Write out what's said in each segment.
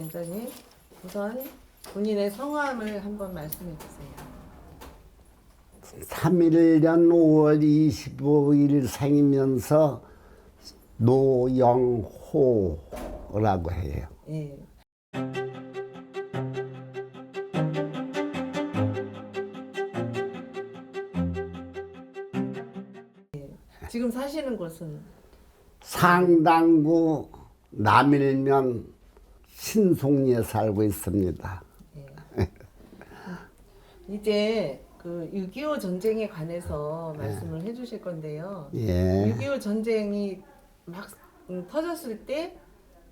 원장님, 우선 본인의 성함을 한번 말씀해 주세요. 31년 5월 25일 생이면서 노영호라고 해요. 예. 지금 사시는 곳은 상당구 남일면 신송리에 살고 있습니다. 이제 그 6.25 전쟁에 관해서 말씀을 해주실 건데요. 예. 6.25 전쟁이 막 터졌을 때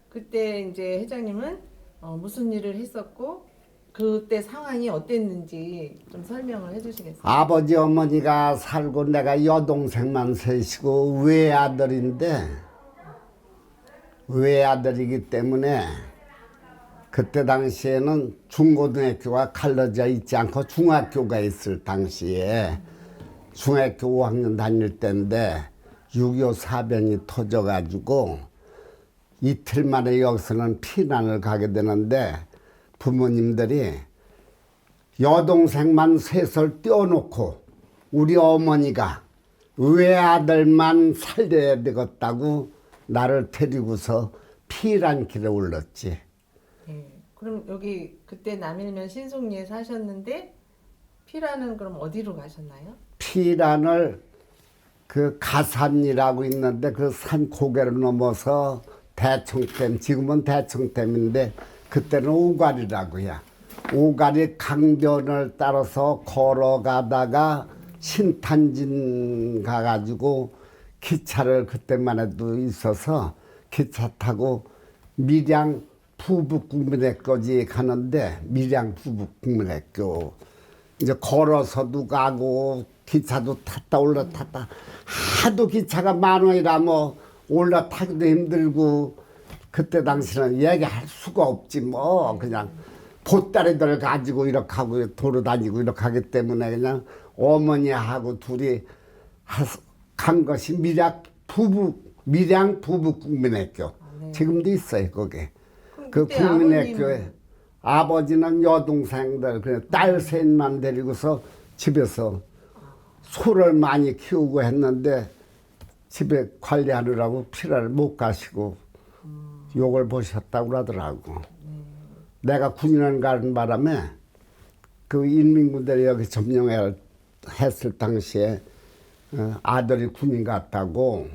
그때 이제 회장님은 무슨 일을 했었고 그때 상황이 어땠는지 좀 설명을 해주시겠어요? 아버지 어머니가 살고 내가 여동생만 셋이고 외아들이기 때문에 그때 당시에는 중고등학교가 갈라져 있지 않고 중학교가 있을 당시에 중학교 5학년 다닐 때인데 6.25 사변이 터져가지고 이틀 만에 여기서는 피난을 가게 되는데 부모님들이 여동생만 셋을 떼어놓고 우리 어머니가 외아들만 살려야 되겠다고 나를 데리고서 피란 길에 올랐지. 예. 그럼 여기 그때 남일면 신송리에 사셨는데 피라는 그럼 어디로 가셨나요? 피란을 그 가산이라고 있는데 그 산 고개를 넘어서 대청댐, 지금은 대청댐인데 그때는 오가리라고 해요. 오가리 강변을 따라서 걸어가다가 신탄진 가가지고 기차를 그때만 해도 있어서 기차 타고 밀양 부북국민학교지 가는데 밀양 부북국민학교 이제 걸어서도 가고 기차도 탔다 올라탔다 하도 기차가 많으니라 뭐 올라타기도 힘들고 그때 당시는 얘기할 수가 없지 뭐 그냥 보따리들 가지고 이렇게 하고 돌아다니고 이렇게 하기 때문에 그냥 어머니하고 둘이 간 것이 밀양 부북국민학교 네. 지금도 있어요 거기. 그 그때 국민학교에 아버지는 여동생들 그냥 딸 셋만 데리고서 집에서 소를 많이 키우고 했는데 집에 관리하느라고 피라를 못 가시고 욕을 보셨다고 그러더라고. 내가 군인을 가는 바람에 그 인민군대를 여기 점령을 했을 당시에 아들이 군인 갔다고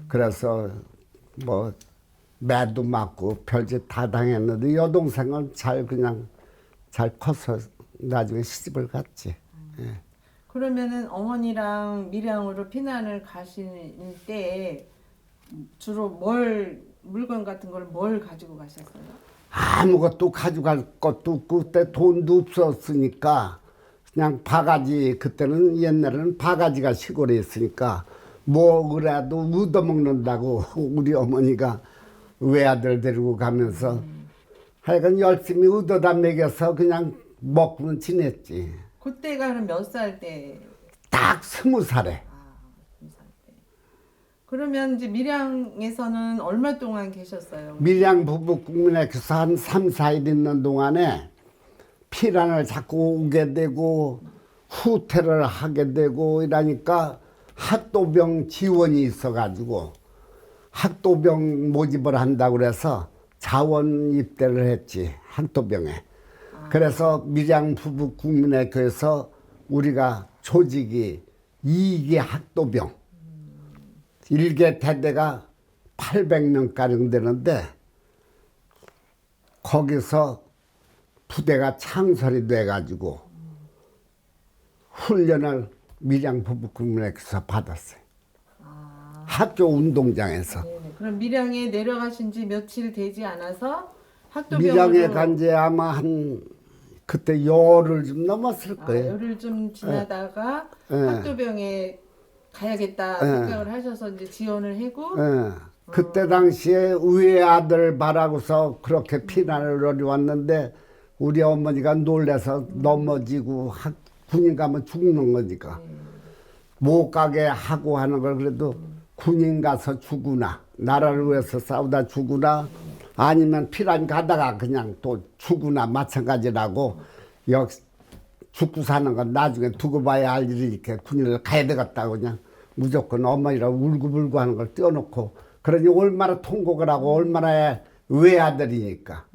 그래서 뭐 매도 맞고 별짓 다 당했는데 여동생은 그냥 잘 커서 나중에 시집을 갔지. 예. 그러면은 어머니랑 밀양으로 피난을 가시는 때 주로 물건 같은 걸 뭘 가지고 가셨어요? 아무것도 가져갈 것도 없고 그때 돈도 없었으니까 그냥 바가지 그때는 옛날에는 바가지가 시골에 있으니까 뭐 그래도 얻어먹는다고 우리 어머니가 외아들 데리고 가면서 하여간 열심히 얻어다 먹여서 그냥 먹고는 지냈지. 그때가 그럼 몇 살 때? 딱 20살에. 아, 20살 때. 그러면 이제 밀양에서는 얼마 동안 계셨어요? 밀양 부북국민학교에서 한 3, 4일 있는 동안에 피란을 자꾸 오게 되고 후퇴를 하게 되고 이러니까 학도병 지원이 있어가지고 학도병 모집을 한다고 그래서 자원 입대를 했지 학도병에. 그래서 밀양 부북국민학교에서 우리가 조직이 2기 학도병 1개 대대가 800명가량 되는데 거기서 부대가 창설이 돼가지고 훈련을 밀양 부북국민학교에서 받았어요. 학교 운동장에서. 네네. 그럼 밀양에 내려가신 지 며칠 되지 않아서 학도병으로 밀양에 간 지 아마 한 그때 열흘 좀 넘었을 거예요. 열흘 좀 지나다가 예. 학도병에 가야겠다 생각을 하셔서 이제 지원을 하고 예. 그때 당시에 외아들 바라고서 그렇게 피난을 어려웠는데 우리 어머니가 놀래서 넘어지고 군인 가면 죽는 거니까 못 가게 하고 하는 걸 그래도 군인 가서 죽으나 나라를 위해서 싸우다 죽으나 아니면 피란 가다가 그냥 또 죽으나 마찬가지라고 죽고 사는 건 나중에 두고 봐야 할 일이니까 군인을 가야 되겠다고 그냥 무조건 어머니라 울고불고 하는 걸 떼어놓고 그러니 얼마나 통곡을 하고 얼마나 외아들이니까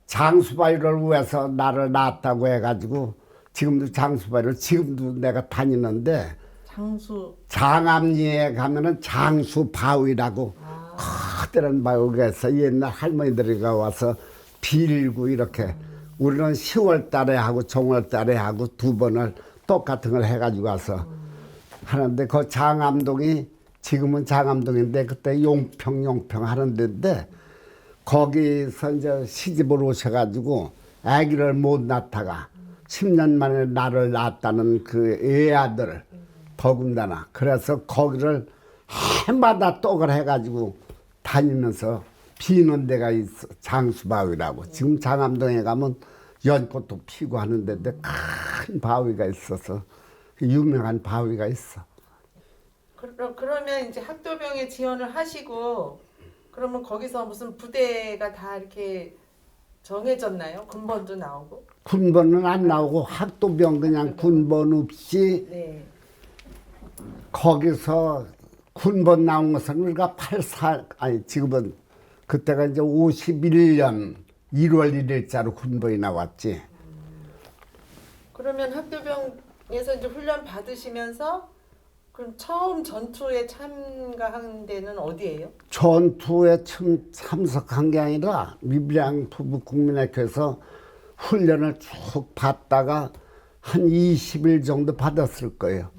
장수바위를 위해서 나를 낳았다고 해가지고 지금도 장수바위를 지금도 내가 다니는데 장암리에 가면은 장수바위라고 커다란 바위에서 옛날 할머니들이가 와서 빌고 이렇게 우리는 10월 달에 하고 정월 달에 하고 두 번을 똑같은 걸 해가지고 와서 하는데 그 장암동이 지금은 장암동인데 그때 용평 하는 데인데 거기서 이제 시집을 오셔가지고 아기를 못 낳다가 10년 만에 나를 낳았다는 그 애아들 더군다나 그래서 거기를 해마다 떡을 해가지고 다니면서 비는 데가 있어 장수바위라고 지금 장암동에 가면 연꽃도 피고 하는 데인데 큰 바위가 있어서 유명한 바위가 있어. 그러면 이제 학도병에 지원을 하시고 그러면 거기서 무슨 부대가 다 이렇게 정해졌나요? 군번도 나오고? 군번은 안 나오고 학도병 그냥 군번 없이 네. 거기서 군번 나온 것은 우리가 84 아니 지금은 그때가 이제 51년 1월 1일자로 군번이 나왔지. 그러면 학도병에서 이제 훈련 받으시면서 그럼 처음 전투에 참가한 데는 어디예요? 전투에 참석한 게 아니라 미비량 부부국민학교에서 훈련을 쭉 받다가 한 20일 정도 받았을 거예요.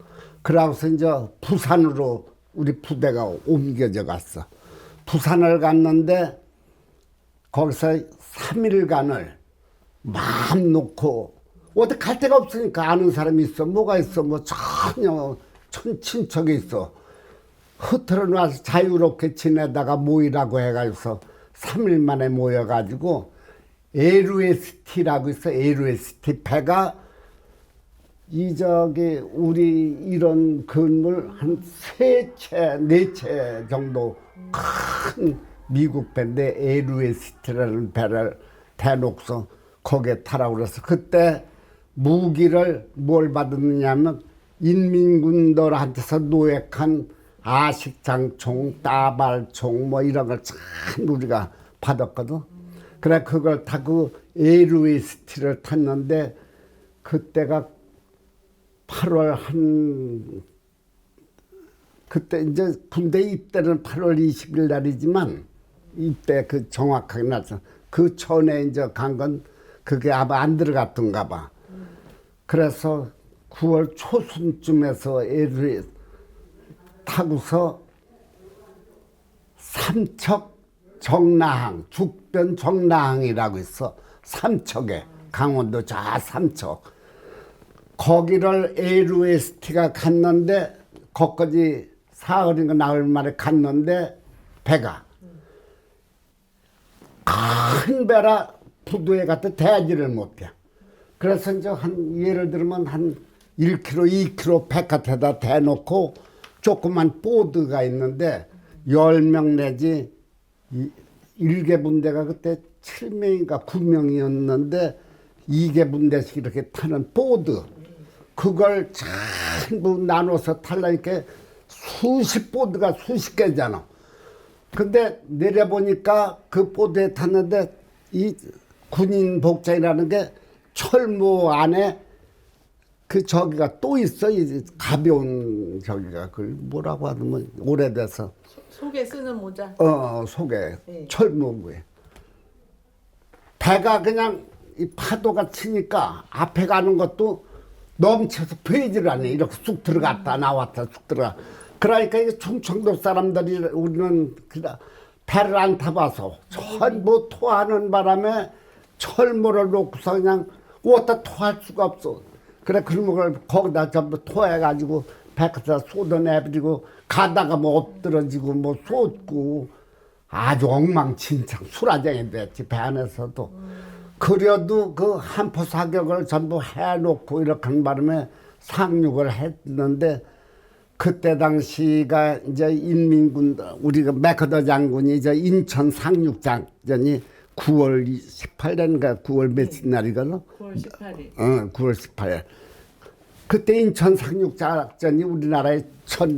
그러고서 이제 부산으로 우리 부대가 옮겨져 갔어. 부산을 갔는데 거기서 3일간을 마음 놓고 어디 갈 데가 없으니까 아는 사람이 있어 뭐가 있어 뭐 전혀 친척이 있어 허틀은 와서 자유롭게 지내다가 모이라고 해가지고 3일 만에 모여가지고 LST라고 있어. LST 배가 우리 이런 건물 한 3채, 4채 정도 큰 미국 배인데 LST라는 배를 대놓고서 거기에 타라고 그래서 그때 무기를 뭘 받았느냐면 인민군들한테서 노획한 아식장총, 따발총 뭐 이런 걸 참 우리가 받았거든. 그래 그걸 타고 LST를 탔는데 그때가 8월 그때 이제 군대 입대는 8월 20일 날이지만 입대 그 정확하게 나서 그 전에 이제 간 건 그게 아마 안 들어갔던가 봐. 그래서 9월 초순쯤에서 애를 타고서 삼척 정라항, 죽변 정라항이라고 있어. 삼척에 강원도 저 삼척. 거기를 LST가 갔는데 거기까지 사흘인가 나흘 만에 갔는데 배가 큰 배라 부두에 갔다 대지를 못해. 그래서 이제 예를 들면 한 1km, 2km 백화태다 대놓고 조그만 보드가 있는데 10명 내지 1개 분대가 그때 7명인가 9명이었는데 2개 분대씩 이렇게 타는 보드 그걸 전부 나눠서 타려니까 수십 보드가 수십 개잖아. 근데 내려보니까 그 보드에 탔는데 이 군인 복장이라는 게 철모 안에 그 저기가 또 있어. 이 가벼운 저기가 그걸 뭐라고 하면 오래돼서 속에 쓰는 모자. 속에 네. 철모구에 배가 그냥 이 파도가 치니까 앞에 가는 것도 넘쳐서 보이지를 않네. 이렇게 쑥 들어갔다 나왔다 쑥 들어가. 그러니까 이게 충청도 사람들이 우리는 배를 안 타봐서 전부 토하는 바람에 철모를 놓고서 그냥 어디다 토할 수가 없어. 그래 그런 걸 거기다 전부 토해가지고 배에다 쏟아내버리고 가다가 뭐 엎드러지고 뭐 쏟고 아주 엉망진창 수라장이 됐지 배 안에서도. 그래도 그 한포 사격을 전부 해놓고 이렇게 한 바람에 상륙을 했는데 그때 당시가 이제 인민군 우리가 맥커더 장군이 이제 인천 상륙작전이 9월 18일인가 9월 며칠 날이거든. 9월 18일. 9월 18일. 그때 인천 상륙작전이 우리나라의 첫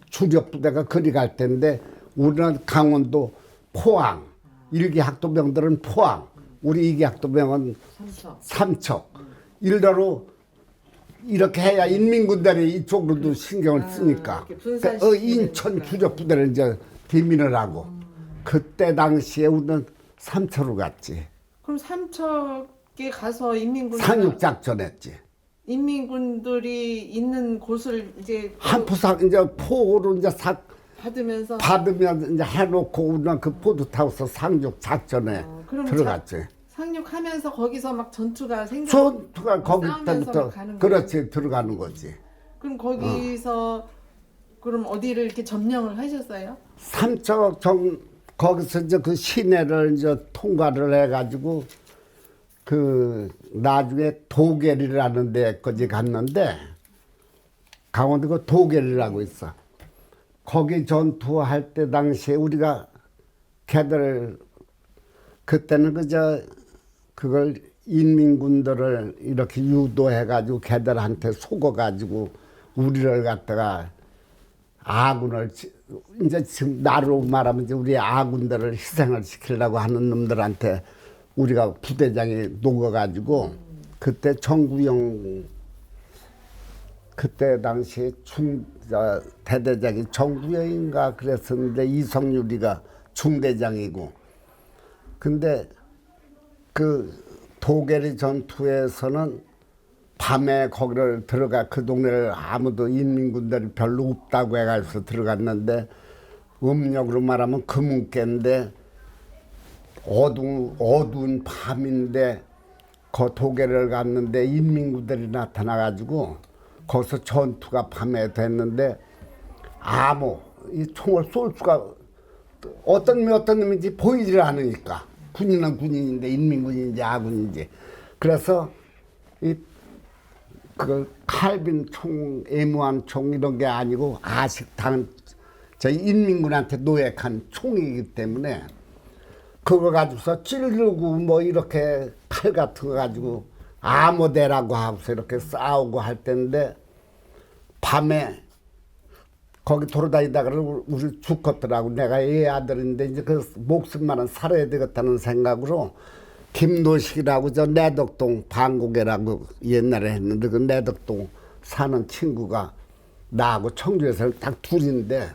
주력 부대가 그리 갈 때인데 우리는 강원도 포항, 일기 학도병들은 포항, 우리 이기 학도병은 삼척. 일대로 이렇게 해야 인민군들이 이쪽으로도 신경을 쓰니까. 그러니까 인천 주력 부대를 이제 기민을 하고 그때 당시에 우리는 삼척으로 갔지. 그럼 삼척에 가서 상륙작전했지. 인민군들이 있는 곳을 이제 한포상 이제 포로 이제 싹 받으면 이제 해놓고 우리는 그 포도 타고서 상륙작전에 들어갔지. 상륙하면서 거기서 막 전투가 거기 때부터 그렇지 들어가는 거지. 그럼 거기서 그럼 어디를 이렇게 점령을 하셨어요? 삼척 거기서 이제 그 시내를 이제 통과를 해가지고 그 나중에 도계리라는 데까지 갔는데 강원도 그 도계리라고 있어. 거기 전투할 때 당시에 우리가 걔들 그때는 그걸 인민군들을 이렇게 유도해가지고 걔들한테 속아가지고 우리를 갖다가 아군을 이제 지금 나로 말하면 이제 우리 아군들을 희생을 시키려고 하는 놈들한테 우리가 부대장이 녹아가지고 그때 정구영 그때 당시에 대대장이 정구영인가 그랬었는데 이성유리가 중대장이고 근데 그 도계리 전투에서는 밤에 거기를 들어가 그 동네를 아무도 인민군들이 별로 없다고 해가지고 들어갔는데 음력으로 말하면 금은깨인데 어두운 밤인데 그 도계를 갔는데 인민군들이 나타나가지고 거기서 전투가 밤에 됐는데 이 총을 쏠 수가 어떤 놈인지 보이질 않으니까 군인은 군인인데 인민군인지 아군인지 그래서 그 칼빈 총, 애무한 총 이런 게 아니고 저희 인민군한테 노획한 총이기 때문에 그거 가지고서 찌르고 뭐 이렇게 칼 같은 거 가지고 암호대라고 하고서 이렇게 싸우고 할 때인데 밤에 거기 돌아다니다가 우리 죽겠더라고. 내가 애 아들인데 이제 그 목숨만은 살아야 되겠다는 생각으로 김노식이라고 저 내덕동 방고개라고 옛날에 했는데 그 내덕동 사는 친구가 나하고 청주에서 딱 둘인데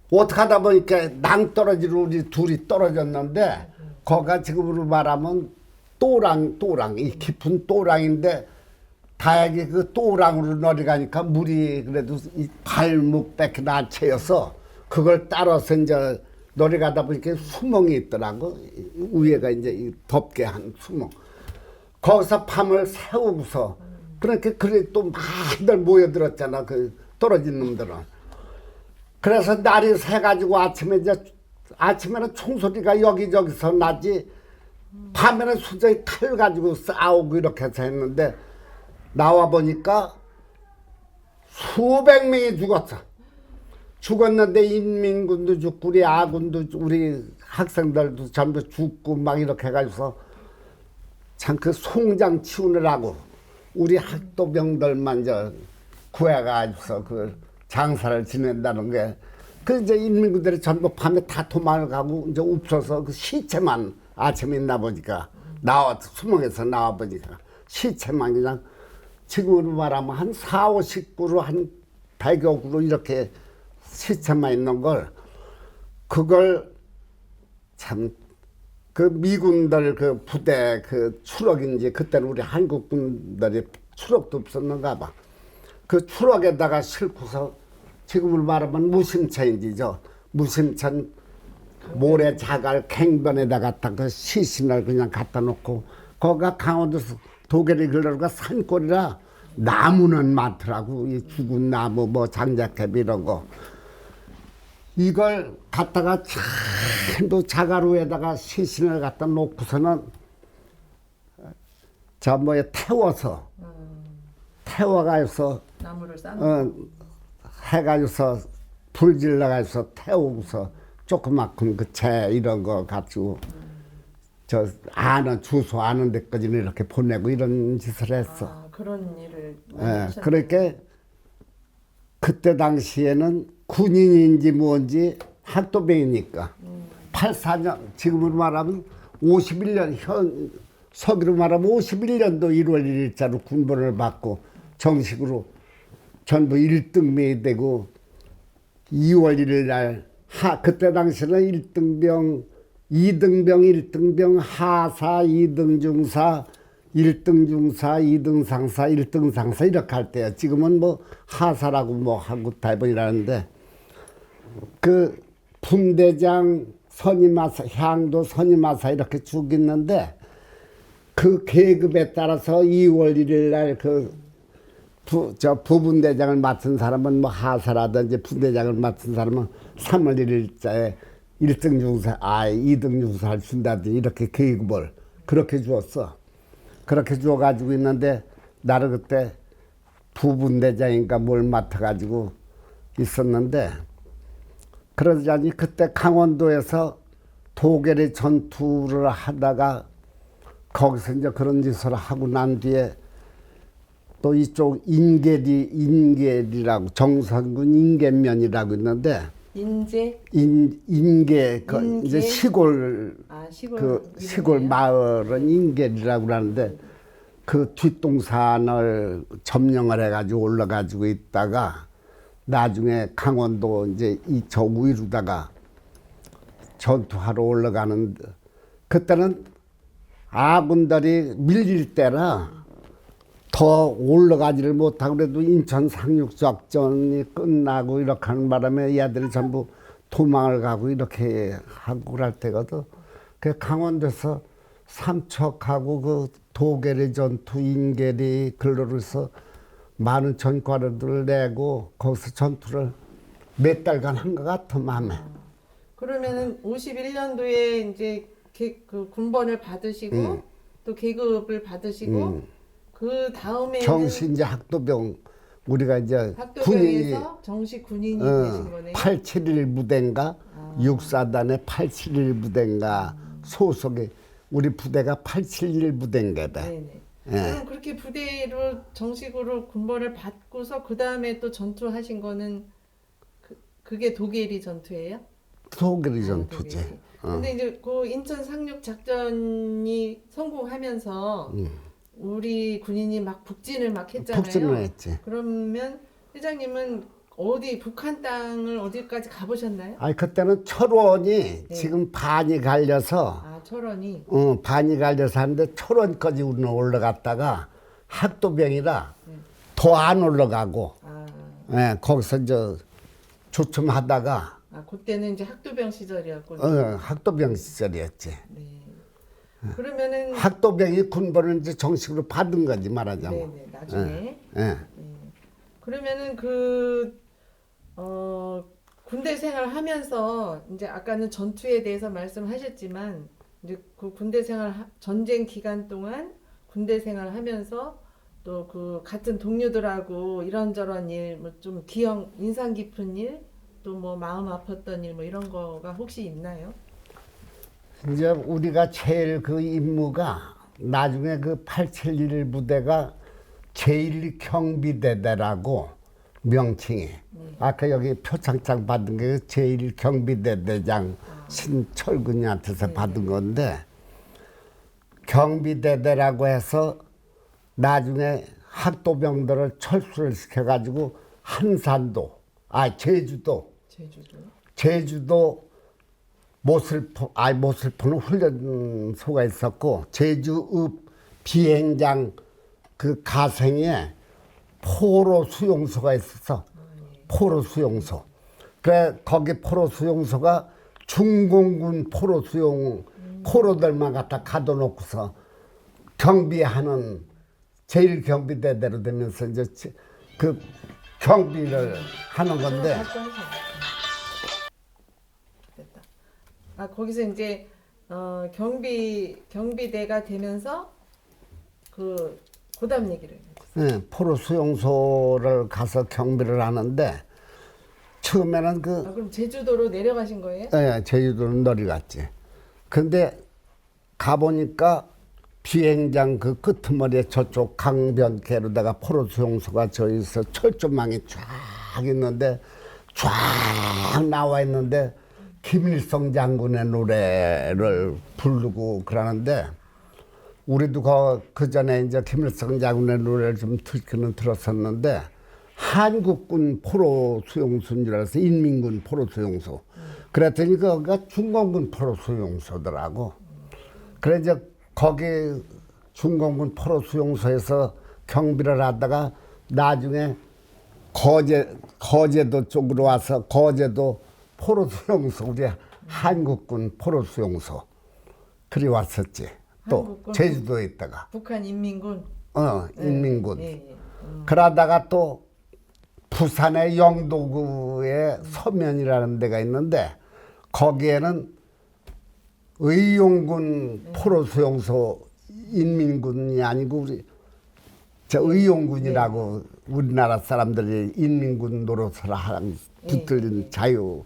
어떻게 하다 보니까 낭떠러지로 우리 둘이 떨어졌는데 거기가 지금으로 말하면 또랑 이 깊은 또랑인데 다행히 그 또랑으로 내려가니까 물이 그래도 이 발목밖에 안 채여서 그걸 따라서 이제 내려가다 보니까 수멍이 있더라고. 위에가 이제 이 덥게 한 수멍. 거기서 밤을 새우고서 그렇게 그래 또 많이들 모여들었잖아. 그 떨어진 놈들은. 그래서 날이 새가지고 아침에는 총소리가 여기저기서 나지 밤에는 수저에 칼 가지고 싸우고 이렇게 해서 했는데 나와 보니까 수백 명이 죽었어. 죽었는데 인민군도 죽고 우리 아군도 우리 학생들도 전부 죽고 막 이렇게 해가지고서 참 그 송장 치우느라고 우리 학도병들만 구해가지고서 그 장사를 지낸다는 게 그 이제 인민군들이 전부 밤에 다 도망가고 이제 없어서 그 시체만 아침에 있나 보니까 수멍에서 나와 보니까 시체만 그냥 지금으로 말하면 한 4, 50구로 한 100여 구로 이렇게 시체만 있는 걸 그걸 참 그 미군들 그 부대 그 추럭인지 그때는 우리 한국군들이 추럭도 없었는가 봐. 그 추럭에다가 싣고서 지금으로 말하면 무심차인지 무심찬 모래 자갈 갱변에다 갖다 그 시신을 그냥 갖다 놓고 거기가 강원도 도계리 글러가 산골이라 나무는 많더라고. 이 죽은 나무 뭐 장작캡 이런 거 이걸 갖다가 전부 자가루에다가 시신을 갖다 놓고서는 태워가서 나무를 쌓는 해가지고서 불질러가지고 태우고서 조그맣은 그 재 이런 거 가지고 저 아는 주소 아는 데까지는 이렇게 보내고 이런 짓을 했어. 아, 그런 일을 예, 그렇게 그때 당시에는 군인인지 뭔지 학도병이니까 84년 지금으로 말하면 51년 현 서기로 말하면 51년도 1월 1일자로 군번을 받고 정식으로 전부 1등병이 되고 2월 1일 날 그때 당시에는 1등병, 2등병, 1등병, 하사, 2등 중사, 1등 중사, 2등 상사, 1등 상사 이렇게 할 때요. 지금은 뭐 하사라고 뭐 하고 대번이라는데 그 분대장, 선임하사, 향도 선임하사 이렇게 쭉 있는데 그 계급에 따라서 2월 1일 날 부분대장을 맡은 사람은 뭐 하사라든지 분대장을 맡은 사람은 3월 1일자에 1등 중사, 2등 중사를 준다든지 이렇게 계급을 그렇게 주었어. 그렇게 주어가지고 있는데 나를 그때 부분대장인가 뭘 맡아가지고 있었는데 그러자니 그때 강원도에서 도계리 전투를 하다가 거기서 이제 그런 짓을 하고 난 뒤에 또 이쪽 인계리라고 정선군 인계면이라고 있는데 인제 인계 인계? 이제 시골 시골 시골 이름이에요? 마을은 인계리라고 하는데 그 뒷동산을 점령을 해가지고 올라가지고 있다가 나중에 강원도 이제 저 위로다가 전투하러 올라가는데 그때는 아군들이 밀릴 때라 더 올라가지를 못하고 그래도 인천 상륙작전이 끝나고 이렇게 하는 바람에 얘들이 전부 도망을 가고 이렇게 하고 그럴 때거든. 그 강원도에서 삼척하고 그 도계리 전투, 인계리 글로로서 많은 전과를 내고 거기서 전투를 몇 달간 한 것 같아 마음에. 그러면은 51년도에 이제 그 군번을 받으시고 또 계급을 받으시고 그 다음에는 정식 이제 학도병 우리가 이제 군인이 학도병에서 정식 군인이 되신 거네요. 871 부대인가 육사단의 871 부대인가 소속이 우리 부대가 871 부대인가 봐. 네네. 예. 그럼 그렇게 부대로 정식으로 군번을 받고서 그 다음에 또 전투하신 거는 그게 도계리 전투예요? 도계리 도계리. 전투제. 근데 이제 그 인천 상륙 작전이 성공하면서 우리 군인이 막 북진을 막 했잖아요. 북진을 했지. 그러면 회장님은 어디 북한 땅을 어디까지 가보셨나요? 아니 그때는 철원이 네. 지금 반이 갈려서 철원이. 반이 갈려서 하는데 철원까지 우리는 올라갔다가 학도병이라 더 안 올라가고 예, 거기서 이제 조춤하다가 그때는 이제 학도병 시절이었군요. 학도병 시절이었지. 네. 그러면은 학도병이 군번을 이제 정식으로 받은 거지 말하자면. 네네 나중에. 예. 그러면은 군대 생활하면서 이제 아까는 전투에 대해서 말씀하셨지만 이제 그 군대 생활 전쟁 기간 동안 군대 생활하면서 또 그 같은 동료들하고 이런저런 일 뭐 좀 인상 깊은 일 또 뭐 마음 아팠던 일 뭐 이런 거가 혹시 있나요? 이제 우리가 제일 그 임무가 나중에 그 871 부대가 제1경비대대라고 명칭이 아까 여기 표창장 받은 게 제1경비대대장 신철군이한테서 받은 건데 경비대대라고 해서 나중에 학도병들을 철수를 시켜가지고 한산도 제주도 모슬포는 훈련소가 있었고 제주읍 비행장 그 가생에 포로 수용소가 있었어. 포로 수용소. 그래 거기 포로 수용소가 중공군 포로 수용 포로들만 갖다 가둬놓고서 경비하는 제일 경비대대로 되면서 이제 그 경비를 하는 건데. 됐다. 거기서 이제 경비대가 되면서 그다음 얘기를 해주세요. 예, 포로 수용소를 가서 경비를 하는데 처음에는 그럼 제주도로 내려가신 거예요? 예, 제주도는 내려갔지. 근데 가보니까 비행장 그 끄트머리에 저쪽 강변께로다가 포로 수용소가 저 있어 철조망이 쫙 있는데 쫙 나와 있는데 김일성 장군의 노래를 부르고 그러는데 우리도 그 전에 이제 김일성 장군의 노래를 좀 듣기는 들었었는데 한국군 포로 수용소인 줄 알았어. 인민군 포로 수용소. 그랬더니 거기가 중공군 포로 수용소더라고. 그래 이제 거기 중공군 포로 수용소에서 경비를 하다가 나중에 거제도 쪽으로 와서 거제도 포로 수용소 우리 한국군 포로 수용소 그리 왔었지. 또 한국군? 제주도에 있다가 북한 인민군. 인민군. 예. 그러다가 또 부산의 영도구에 서면이라는 데가 있는데 거기에는 의용군 포로 수용소 인민군이 아니고 우리 저 의용군이라고 우리나라 사람들이 인민군 노릇을 붙들린 자유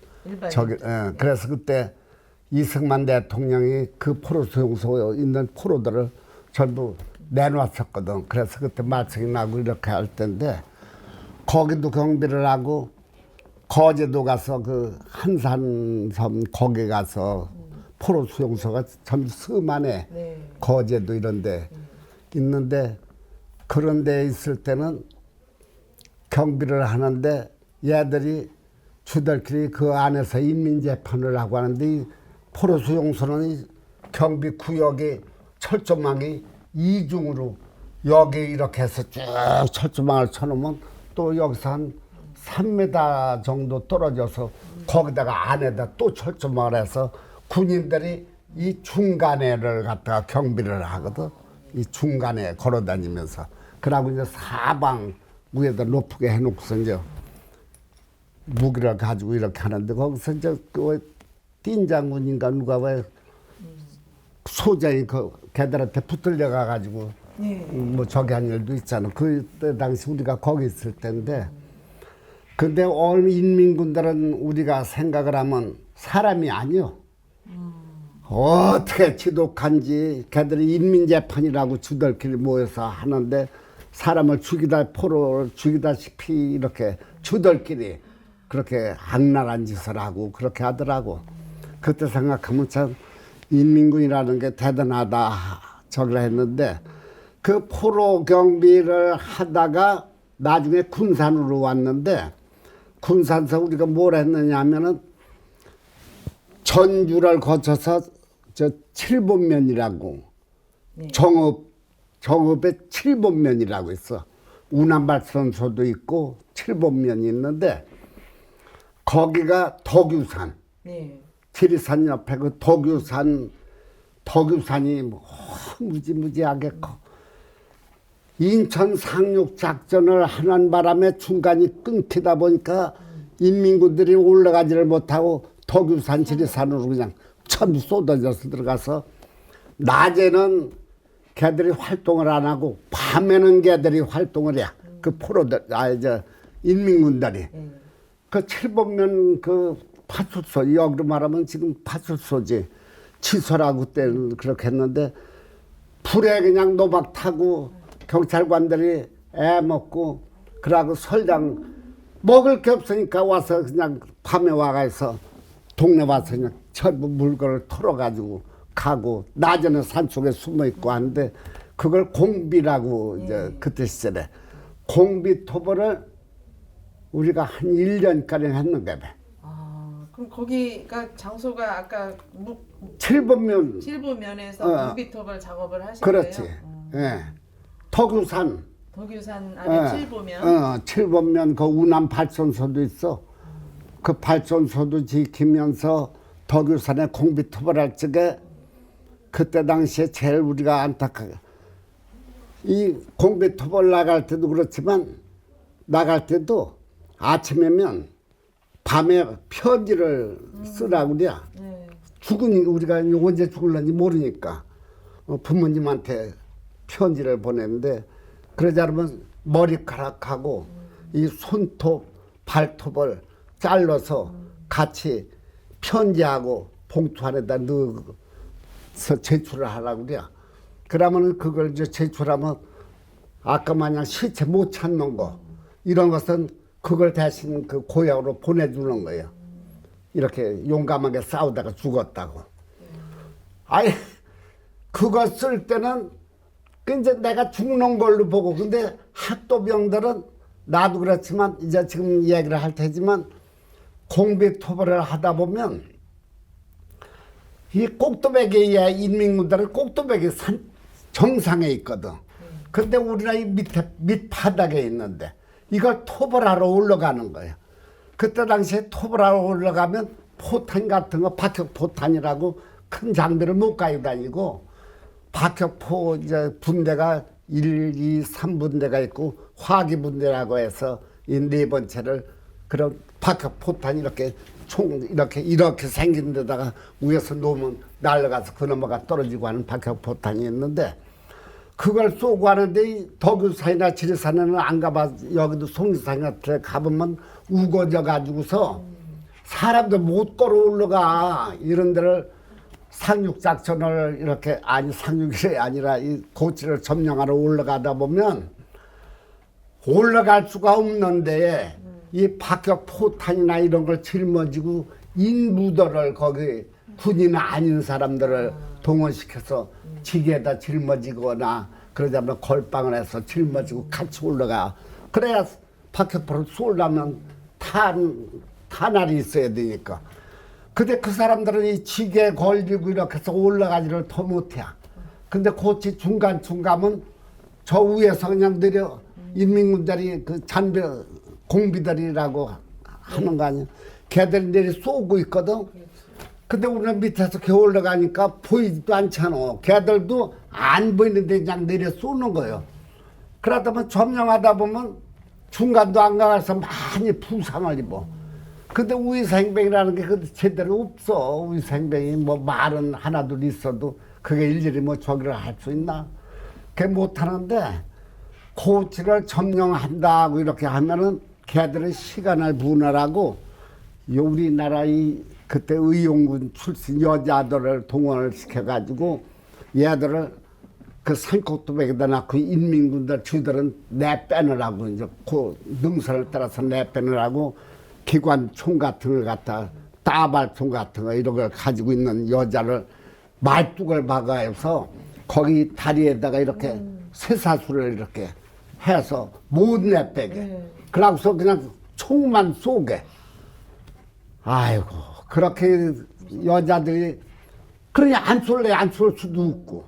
저기 그래서 그때 이승만 대통령이 그 포로 수용소에 있는 포로들을 전부 내놓았었거든. 그래서 그때 말썽이 나고 이렇게 할 텐데 거기도 경비를 하고 거제도 가서 그 한산섬 거기 가서 포로 수용소가 참 수많네. 네. 거제도 이런 데 있는데 그런 데 있을 때는 경비를 하는데 얘들이 주들끼리 그 안에서 인민재판을 하고 하는데 이 포로 수용소는 이 경비 구역이 철조망이 이중으로 여기 이렇게 해서 쭉 철조망을 쳐놓으면 또 여기서 한 3m 정도 떨어져서 거기다가 안에다 또 철조망을 해서 군인들이 이 중간에를 갖다가 경비를 하거든. 이 중간에 걸어 다니면서. 그러고 이제 사방 위에다 높게 해놓고서 이제 무기를 가지고 이렇게 하는데 거기서 이제 띵 장군인가 누가 왜 소장이 그 걔들한테 붙들려 가가지고 뭐 저기 한 일도 있잖아. 그때 당시 우리가 거기 있을 때인데 근데 오늘 인민군들은 우리가 생각을 하면 사람이 아니요. 어떻게 지독한지 걔들이 인민재판이라고 주들끼리 모여서 하는데 사람을 죽이다 포로를 죽이다시피 이렇게 주들끼리 그렇게 악랄한 짓을 하고 그렇게 하더라고. 그때 생각하면 참 인민군이라는 게 대단하다 저기라 했는데 그 포로 경비를 하다가 나중에 군산으로 왔는데 군산에서 우리가 뭘 했느냐 하면은 전주를 거쳐서 저 칠본면이라고 정읍에 칠본면이라고 있어. 운암발전소도 있고 칠본면이 있는데 거기가 덕유산. 지리산 옆에 그 덕유산이 무지무지하게 커. 인천 상륙 작전을 하는 바람에 중간이 끊기다 보니까 인민군들이 올라가지를 못하고 덕유산 지리산으로 그냥 전부 쏟아져서 들어가서 낮에는 걔들이 활동을 안 하고 밤에는 걔들이 활동을 해. 그 포로들, 인민군들이. 그 칠본면 그 파출소, 여기로 말하면 지금 파출소지. 치소라고 때는 그렇게 했는데 불에 그냥 노박 타고 경찰관들이 애 먹고 그러고 설장 먹을 게 없으니까 와서 그냥 밤에 와가서 동네 와서 그냥 전부 물건을 털어가지고 가고 낮에는 산속에 숨어 있고 하는데 그걸 공비라고 이제 그때 시절에 공비 토벌을 우리가 한 1년까지 했는가 봐. 그럼 거기가 장소가 아까 칠본면에서 무비토벌 작업을 하신 그렇지. 거예요? 예. 덕유산 안에 칠보면. 칠보면 그 운암 발전소도 있어. 그 발전소도 지키면서 덕유산에 공비 토벌할 적에 그때 당시에 제일 우리가 안타깝게 이 공비 토벌 나갈 때도 그렇지만 나갈 때도 아침에면 밤에 편지를 쓰라고 그래. 죽은 우리가 언제 죽을는지 모르니까 부모님한테 편지를 보냈는데 그러지 않으면 머리카락하고 이 손톱, 발톱을 잘라서 같이 편지하고 봉투 안에다 넣어서 제출을 하라고 그래요. 그러면 그걸 이제 제출하면 아까 마냥 시체 못 찾는 거 이런 것은 그걸 대신 그 고향으로 보내주는 거예요. 이렇게 용감하게 싸우다가 죽었다고. 아니 그거 쓸 때는 그 이제 내가 죽는 걸로 보고, 근데 학도병들은 나도 그렇지만 이제 지금 얘기를 할 테지만 공비토벌을 하다 보면 이 꼭두배기의 인민군들은 꼭두배기 산 정상에 있거든. 근데 우리는 이 밑바닥에 있는데 이걸 토벌하러 올라가는 거예요. 그때 당시에 토벌하러 올라가면 포탄 같은 거, 박격포탄이라고 큰 장비를 못 가지고 다니고, 박격포 이제 분대가 1, 2, 3분대가 있고 화기분대라고 해서 이 네 번째를 그런 박격포탄 이렇게 총 이렇게 생긴 데다가 위에서 놓으면 날아가서 그 넘어가 떨어지고 하는 박격포탄이 있는데, 그걸 쏘고 하는데 이 덕유산이나 지리산에는 안 가봐. 여기도 송리산 같은 데 가보면 우거져 가지고서 사람들 못 걸어 올라가. 이런 데를 상륙작전을 이렇게, 아니 상륙이 아니라 이 고치를 점령하러 올라가다 보면 올라갈 수가 없는데 이 박격포탄이나 이런 걸 짊어지고 인부들을 거기 군인 아닌 사람들을 동원시켜서 지게에다 짊어지거나 그러자면 걸방을 해서 짊어지고 같이 올라가. 그래야 박격포를 쏘려면 탄알이 있어야 되니까. 근데 그 사람들은 이 지게에 걸리고 이렇게 해서 올라가지를 더 못해. 근데 고치 중간쯤 가면 저 위에서 그냥 내려 인민군들이 그 잔비 공비들이라고 하는 거 아니야. 걔들이 내리 쏘고 있거든. 근데 우리는 밑에서 겨 올라가니까 보이지도 않잖아. 걔들도 안 보이는데 그냥 내려 쏘는 거예요. 그러다 보면 점령하다 보면 중간도 안 가서 많이 부상을 입어. 근데 우위생병이라는 게 제대로 없어. 우위생병이 뭐 말은 하나둘 있어도 그게 일일이 뭐 저기를 할 수 있나? 그게 못하는데 고치를 점령한다고 이렇게 하면은 걔들은 시간을 분할하고 우리나라 이 그때 의용군 출신 여자들을 동원을 시켜가지고 얘들을 그 산꼭두백에다 낳고 인민군들 주들은 내빼느라고 이제 그 능선을 따라서 내빼느라고 기관총 같은 걸 갖다 따발총 같은 거 이런 걸 가지고 있는 여자를 말뚝을 박아서 거기 다리에다가 이렇게 쇠사슬을 이렇게 해서 못 내빼게. 그러고서 그냥 총만 쏘게. 아이고 그렇게 여자들이 그러니 안 쏠래 안 쏠 수도 없고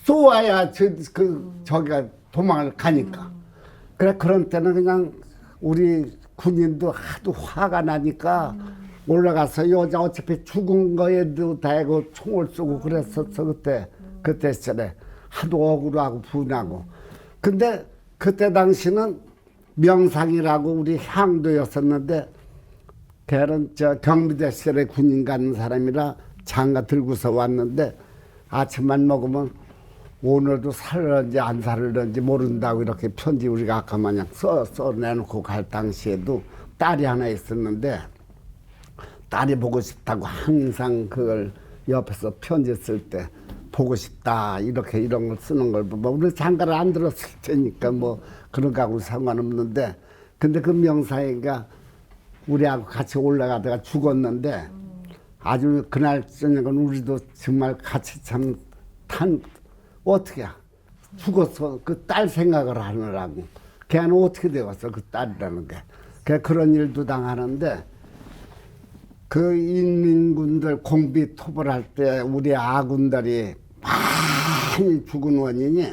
쏘아야 저기가 도망을 가니까. 그래 그런 때는 그냥 우리 군인도 하도 화가 나니까 올라가서 여자 어차피 죽은 거에도 대고 총을 쏘고 그랬었어. 그때 시절에 하도 억울하고 분하고. 근데 그때 당시는 명상이라고 우리 향도였었는데 걔는 저 경비대 시절에 군인 가는 사람이라 장가 들고서 왔는데 아침만 먹으면 오늘도 살을런지 안 살을런지 모른다고 이렇게 편지 우리가 아까 마냥 써 내놓고 갈 당시에도 딸이 하나 있었는데 딸이 보고 싶다고 항상 그걸 옆에서 편지 쓸 때 보고 싶다 이렇게 이런 걸 쓰는 걸 보면 우리 장가를 안 들었을 테니까 뭐 그런 거하고 상관없는데, 근데 그 명사이가 우리하고 같이 올라가다가 죽었는데 아주 그날 저녁은 우리도 정말 같이 참 어떻게 죽었어. 그 딸 생각을 하느라고. 걔는 어떻게 되었어 그 딸이라는 게. 걔 그런 일도 당하는데 그 인민군들 공비 토벌할 때 우리 아군들이 많이 죽은 원인이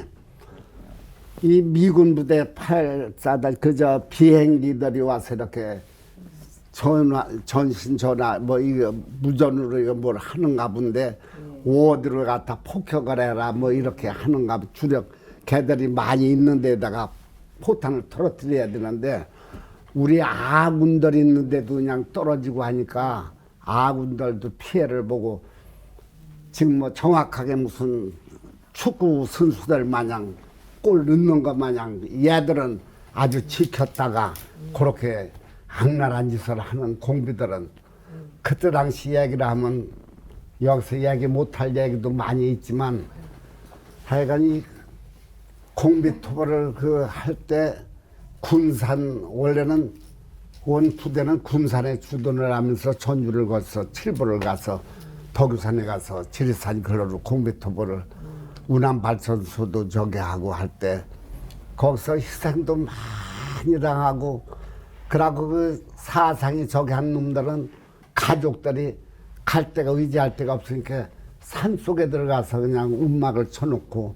이 미군 부대 팔사들 그저 비행기들이 와서 이렇게 전신 전화 뭐 이거 무전으로 이거 뭘 하는가 본데 어디를 갖다 폭격을 해라 뭐 이렇게 하는가 주력 걔들이 많이 있는 데다가 포탄을 터뜨려야 되는데 우리 아군들 있는데도 그냥 떨어지고 하니까 아군들도 피해를 보고 지금 뭐 정확하게 무슨 축구 선수들 마냥 골 넣는 것 마냥 얘들은 아주 지켰다가 그렇게 악랄한 짓을 하는 공비들은 그때 당시 얘기를 하면 여기서 얘기 못할 얘기도 많이 있지만 하여간 이 공비토벌을 그 할 때 군산 원래는 원 부대는 군산에 주둔을 하면서 전주를 거쳐 칠보를 가서 덕유산에 가서 지리산 근로로 공비토벌을 운암발전소도 저기 하고 할 때 거기서 희생도 많이 당하고 그러고 그 사상이 저기 한 놈들은 가족들이 갈 데가 의지할 데가 없으니까 산 속에 들어가서 그냥 움막을 쳐놓고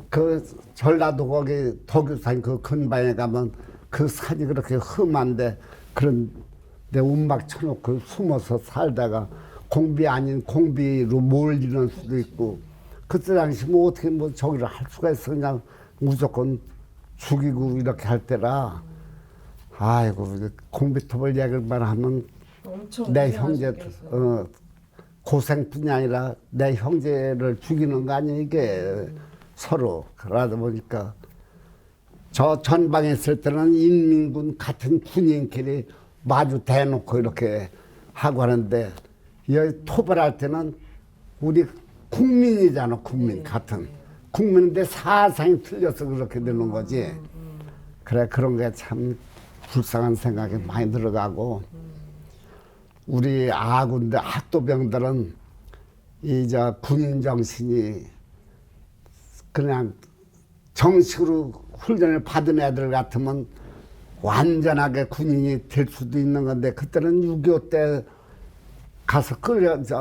그 전라도 거기 덕유산 그 근방에 가면 그 산이 그렇게 험한데 그런 데 움막 쳐놓고 숨어서 살다가 공비 아닌 공비로 몰리는 수도 있고 그때 당시 뭐 어떻게 뭐 저기를 할 수가 있어 그냥 무조건 죽이고 이렇게 할 때라 아이고 공비토벌 얘기만 하면 엄청 내 형제 고생하셨겠어요. 고생뿐이 아니라 내 형제를 죽이는 거 아니야 이게 서로 그러다 보니까 저 전방에 있을 때는 인민군 같은 군인끼리 마주 대놓고 이렇게 하고 하는데 여기 토벌할 때는 우리 국민이잖아 국민 같은 국민인데 사상이 틀려서 그렇게 되는 거지 그래 그런 게 참 불쌍한 생각이 많이 들어가고 우리 아군들 학도병들은 이제 군인 정신이 그냥 정식으로 훈련을 받은 애들 같으면 완전하게 군인이 될 수도 있는 건데 그때는 6.25 때 가서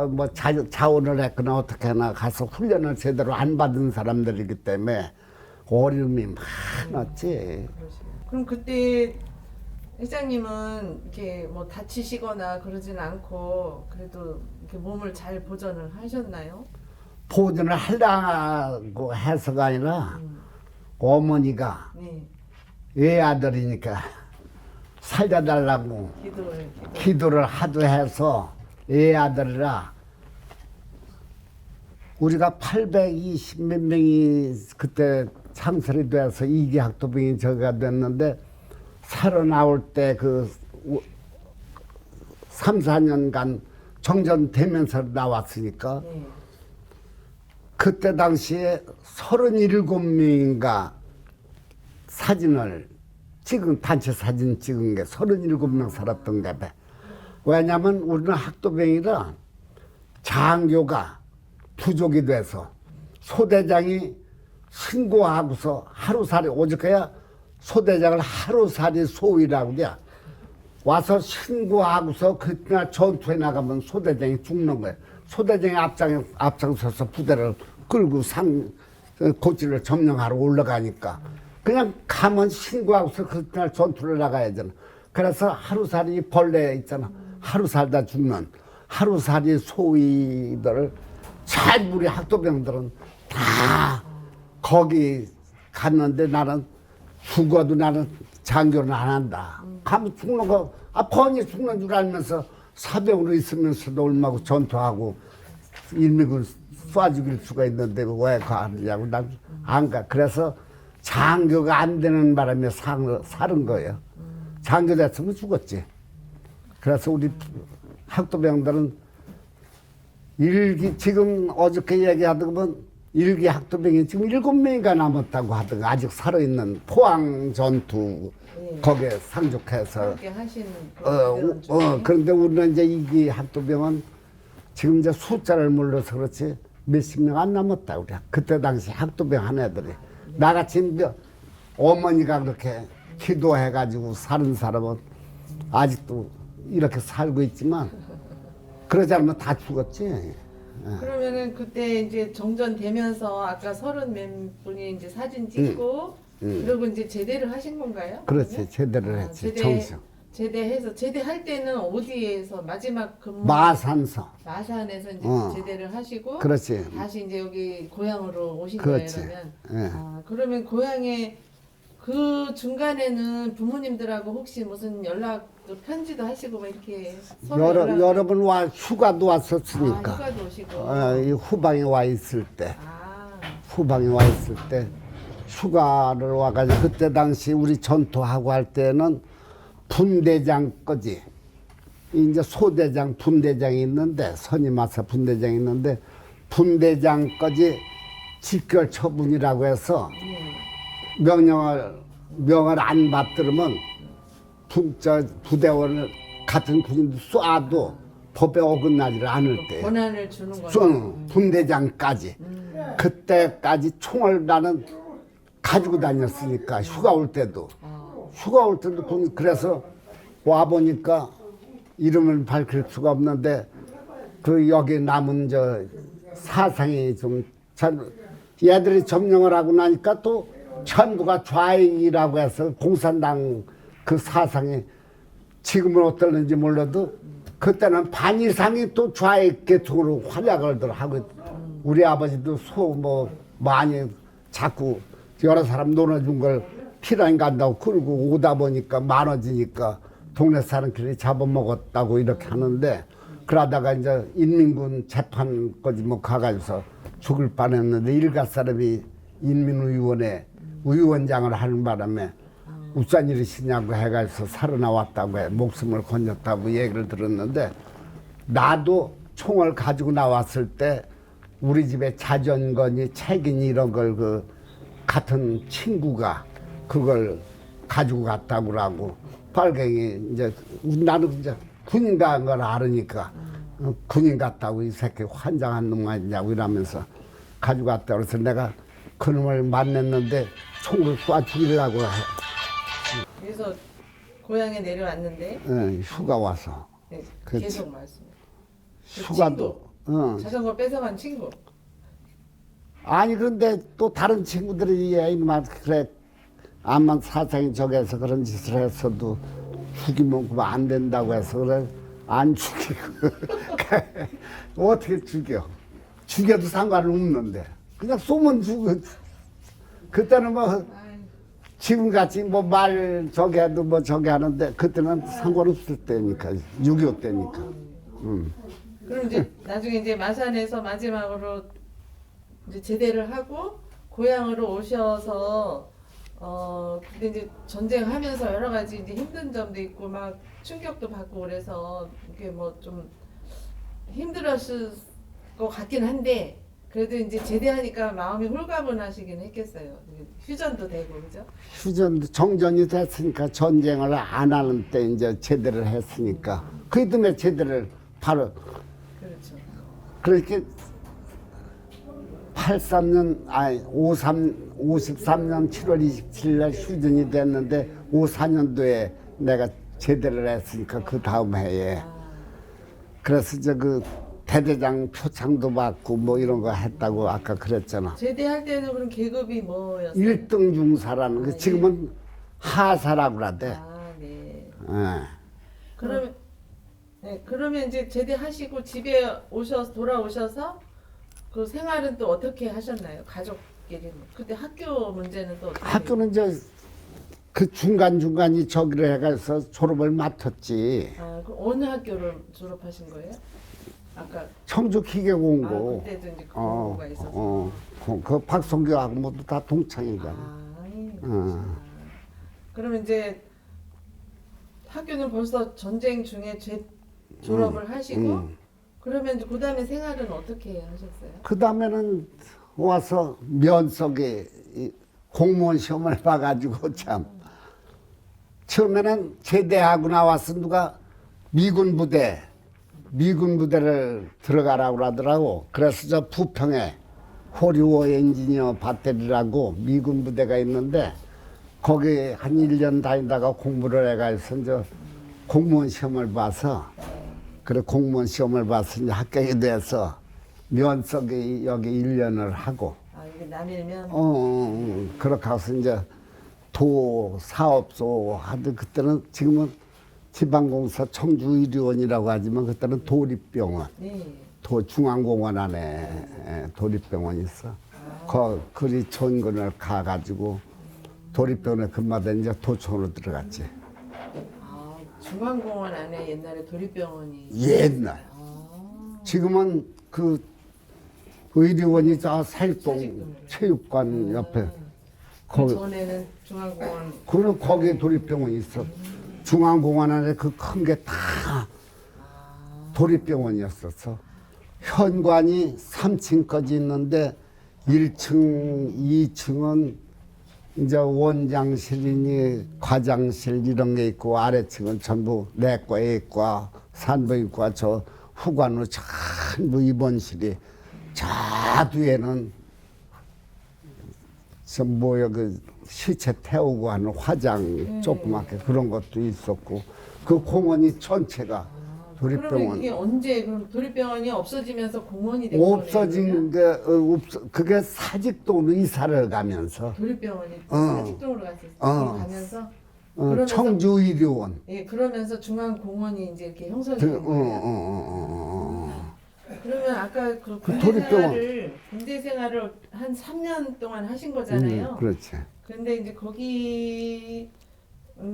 뭐 자원을 했거나 어떻게 하나 가서 훈련을 제대로 안 받은 사람들이기 때문에 어려움이 많았지. 그럼 그때 회장님은 이렇게 뭐 다치시거나 그러진 않고 그래도 이렇게 몸을 잘 보존을 하셨나요? 보존을 하려고 해서가 아니라 어머니가 네. 외아들이니까 살려달라고 기도를 하도 해서 외아들이라 우리가 820 몇 명이 그때 참설이 돼서 2기 학도병이 저가 됐는데 새로 나올 때 그 3, 4년간 정전되면서 나왔으니까 네. 그때 당시에 37명인가 사진을 찍은 단체 사진 찍은 게 37명 살았던가 봐. 왜냐면 우리는 학도병이라 장교가 부족이 돼서 소대장이 신고하고서 하루살이 오죽해야 소대장을 하루살이 소위라고 그래. 와서 신고하고서 그날 전투에 나가면 소대장이 죽는 거야. 소대장이 앞장서서 부대를 끌고 고지를 점령하러 올라가니까 그냥 가면 신고하고서 그날 전투를 나가야 되잖아. 그래서 하루살이 벌레 있잖아. 하루 살다 죽는 하루살이 소위들을 잘 우리 학도병들은 다 거기 갔는데 나는 죽어도 나는 장교는 안 한다. 가면 죽는 거, 번이 죽는 줄 알면서 사병으로 있으면서도 얼마고 전투하고 일미군 쏴 죽일 수가 있는데 왜 가느냐고 난 안 가. 그래서 장교가 안 되는 바람에 사는 거예요. 장교 됐으면 죽었지. 그래서 우리 학도병들은 지금 어저께 얘기하던 건 일기 학도병이 지금 7명인가 남았다고 하더가 아직 살아있는 포항 전투 거기에 상륙해서 함께 하신 분들 중에 그런데 우리는 이제 2기 학도병은 지금 이제 숫자를 몰라서 그렇지 몇십 명 안 남았다 우리 그때 당시 학도병 한 애들이 나같이 이제 어머니가 그렇게 기도해가지고 사는 사람은 아직도 이렇게 살고 있지만 그러지 않으면 다 죽었지. 그러면은 그때 이제 정전되면서 아까 30몇 분이 이제 사진 찍고 그리고 이제 제대를 하신 건가요? 그렇지 그러면? 제대를 했지 정식. 제대해서 제대할 때는 어디에서 마지막 근무 마산서. 마산에서 이제 제대를 하시고 그렇지. 다시 이제 여기 고향으로 오신 그렇지. 거예요 그러면 예. 그러면 고향에 그 중간에는 부모님들하고 혹시 무슨 연락 편지도 하시고 뭐 이렇게 서로 여러 번 휴가도 왔었으니까. 휴가도 오시고 이 후방에 와 있을 때 아 후방에 와 있을 때 휴가를 와가지고 그때 당시 우리 전투하고 할 때는 분대장까지 이제 소대장, 분대장이 있는데 선임하사 분대장이 있는데 분대장까지 직결 처분이라고 해서 명을 안 받들으면 부대원을 같은 군인도 쏴도 법에 어긋나지를 않을 때 권한을 주는 거죠. 분대장까지 그때까지 총을 나는 가지고 다녔으니까 휴가 올 때도 그래서 와 보니까 이름을 밝힐 수가 없는데 그 여기 남은 저 사상이 좀 얘들이 점령을 하고 나니까 또 전부가 좌익이라고 해서 공산당 그 사상이 지금은 어떨는지 몰라도 그때는 반 이상이 또 좌익 계통으로 활약을 하고 우리 아버지도 많이 자꾸 여러 사람 놀아준 걸 피라인 간다고 그러고 오다 보니까 많아지니까 동네 사람끼리 잡아먹었다고 이렇게 하는데 그러다가 이제 인민군 재판까지 가가지고서 죽을 뻔했는데 일가 사람이 인민의원에 의원장을 하는 바람에 우싼 일이시냐고 해가지고 살아나왔다고 해 목숨을 건졌다고 얘기를 들었는데 나도 총을 가지고 나왔을 때 우리 집에 자전거니 책이니 이런 걸 그 같은 친구가 그걸 가지고 갔다고 하고 빨갱이 이제 나는 이제 군인 간 걸 알으니까 군인 같다고 이 새끼 환장한 놈 아니냐고 이러면서 가지고 갔다 그래서 내가 그놈을 만났는데 총을 쏴 죽이려고 해. 그래서 고향에 내려왔는데 휴가 와서 네, 그렇지. 계속 말씀. 휴가도 자전거 뺏어간 친구. 아니 근데 또 다른 친구들이 이만 그래 암만 사상이 저기해서 그런 짓을 했어도 죽이면 그만 안 된다고 해서 그래 안 죽이고 어떻게 죽여도 상관은 없는데 그냥 쏘면 죽어. 그때는 지금같이 말 저기 해도 저기 하는데 그때는 상관없을 때니까 6.25 때니까. 그럼 이제 나중에 이제 마산에서 마지막으로 이제 제대를 하고 고향으로 오셔서 근데 이제 전쟁하면서 여러 가지 이제 힘든 점도 있고 막 충격도 받고 그래서 이게 좀 힘들었을 것 같긴 한데 그래도 이제 제대하니까 마음이 홀가분하시긴 했겠어요. 휴전도 되고 그죠? 휴전 정전이 됐으니까 전쟁을 안 하는 때 이제 제대를 했으니까 그 때문에 제대를 바로 그렇죠. 그렇게 53년 7월 27일 날 휴전이 됐는데 54년도에 내가 제대를 했으니까 그 다음 해에 그래서 이제 그 대대장 표창도 받고 이런 거 했다고 아까 그랬잖아. 제대할 때는 그럼 계급이 뭐였어요? 1등 중사라는 거 지금은 하사라고 그러대. 아, 네. 그러면 이제 제대하시고 집에 돌아오셔서 그 생활은 또 어떻게 하셨나요? 가족끼리. 그때 학교 문제는 또 어떻게? 학교는 이제 그 중간중간이 저기를 해가서 졸업을 맡았지. 그 어느 학교를 졸업하신 거예요? 아까 청주 기계공고. 그때도 이제 공고가 있었어. 그 박성규하고 모두 다 동창이잖아. 그러면 이제 학교는 벌써 전쟁 중에 졸업을 하시고 그러면 이제 그다음에 생활은 어떻게 하셨어요? 그 다음에는 와서 면석에 공무원 시험을 봐가지고 참 처음에는 제대하고 나와서 누가 미군 부대를 들어가라고 하더라고. 그래서 저 부평에 호리호 엔지니어 배터리라고 미군 부대가 있는데 거기 한 1년 다니다가 공부를 해가지고 저 공무원 시험을 봐서 그래 공무원 시험을 봐서 이제 합격이 돼서 면석에 여기 1년을 하고 이게 남일면 그렇게 해서 이제 도 사업소 하던 그때는 지금은 지방공사 청주의료원이라고 하지만 그때는 도립병원 중앙공원 안에 도립병원이 있어. 그리 전근을 가가지고 도립병원에 근무하다 이제 도청으로 들어갔지. 중앙공원 안에 옛날에 도립병원이 옛날. 지금은 그 의료원이 저 살동 체육관 옆에 그 거기 전에는 중앙공원. 그럼 거기에 도립병원이 있어. 중앙공원 안에 그 큰 게 다 도립병원이었었어. 현관이 3층까지 있는데 1층, 2층은 이제 원장실이니 과장실 이런 게 있고 아래층은 전부 내과, 외과, 산부인과 저 후관으로 전부 입원실이 저 뒤에는 저 뭐야 그 시체 태우고 하는 화장 조그맣게 그런 것도 있었고 그 공원이 전체가 그러면 도립병원 이게 언제 그럼 도립병원이 없어지면서 공원이 된 거네요? 없어진 게 그게 사직동으로 이사를 가면서 도립병원이 어. 사직동으로 갔었어요. 어. 가면서 청주의료원 예, 그러면서 중앙공원이 이제 이렇게 그, 형성된 거예요. 그러면 아까 그 군대 도립병원. 군대 생활을 한 3년 동안 하신 거잖아요. 그렇지. 근데 이제 거기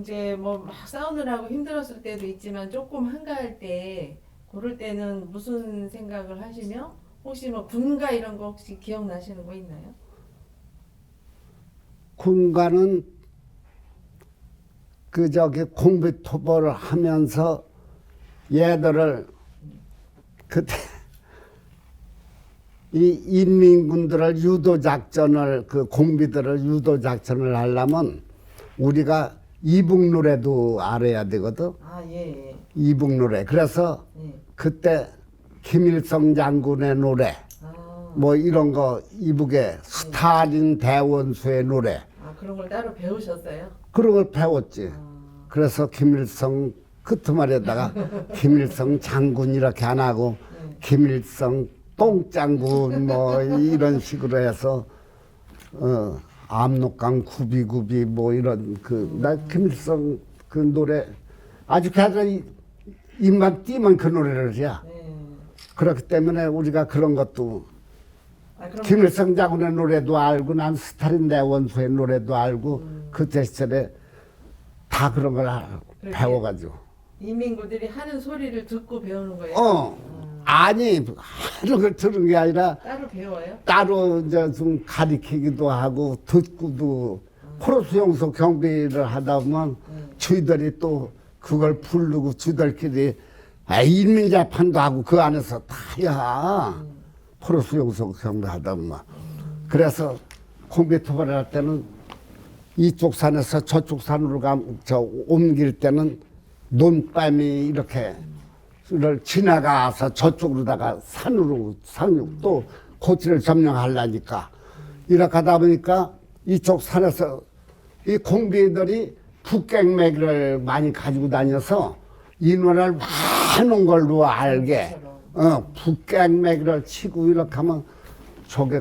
이제 뭐 막 싸우느라고 힘들었을 때도 있지만 조금 한가할 때 그럴 때는 무슨 생각을 하시며 혹시 뭐 군가 이런 거 혹시 기억나시는 거 있나요? 군가는 그 저기 공비 토벌을 하면서 얘들을 그때 이 인민군들을 유도 작전을 그 공비들을 유도 작전을 하려면 우리가 이북 노래도 알아야 되거든. 아, 예, 예. 이북 노래. 그래서 예. 그때 김일성 장군의 노래 아, 뭐 이런 거 이북의 스탈린 대원수의 노래 아, 그런 걸 따로 배우셨어요? 그런 걸 배웠지. 아, 그래서 김일성 끝말에다가 김일성 장군 이렇게 안 하고 김일성 똥장군 뭐 이런 식으로 해서 압록강 구비구비 뭐 이런 그 나 김일성 그 노래 아주 걔들 입만 띄면 그 노래를 해. 네. 그렇기 때문에 우리가 그런 것도 아, 그럼 김일성 장군의 노래도 알고 난 스탈린 대원수의 노래도 알고 그때 시절에 다 그런 걸 그렇게 배워가지고 인민군들이 하는 소리를 듣고 배우는 거예요? 아니 하는 걸 들은 게 아니라 따로 배워요? 따로 이제 좀 가리키기도 하고 듣고도 포로 수용소 경비를 하다 보면 저희들이 또 그걸 부르고 저희들끼리 인민재판도 하고 그 안에서 다야 포로 수용소 경비 하다 보면 그래서 공비 토벌을 할 때는 이쪽 산에서 저쪽 산으로 옮길 때는 논밤이 이렇게 를 지나가서 저쪽으로다가 산으로 또 고치를 점령하려니까 이렇게 하다 보니까 이쪽 산에서 이 공비들이 북갱맥을 많이 가지고 다녀서 이 노래를 많은 걸로 알게 북갱맥을 치고 이렇게 하면 저게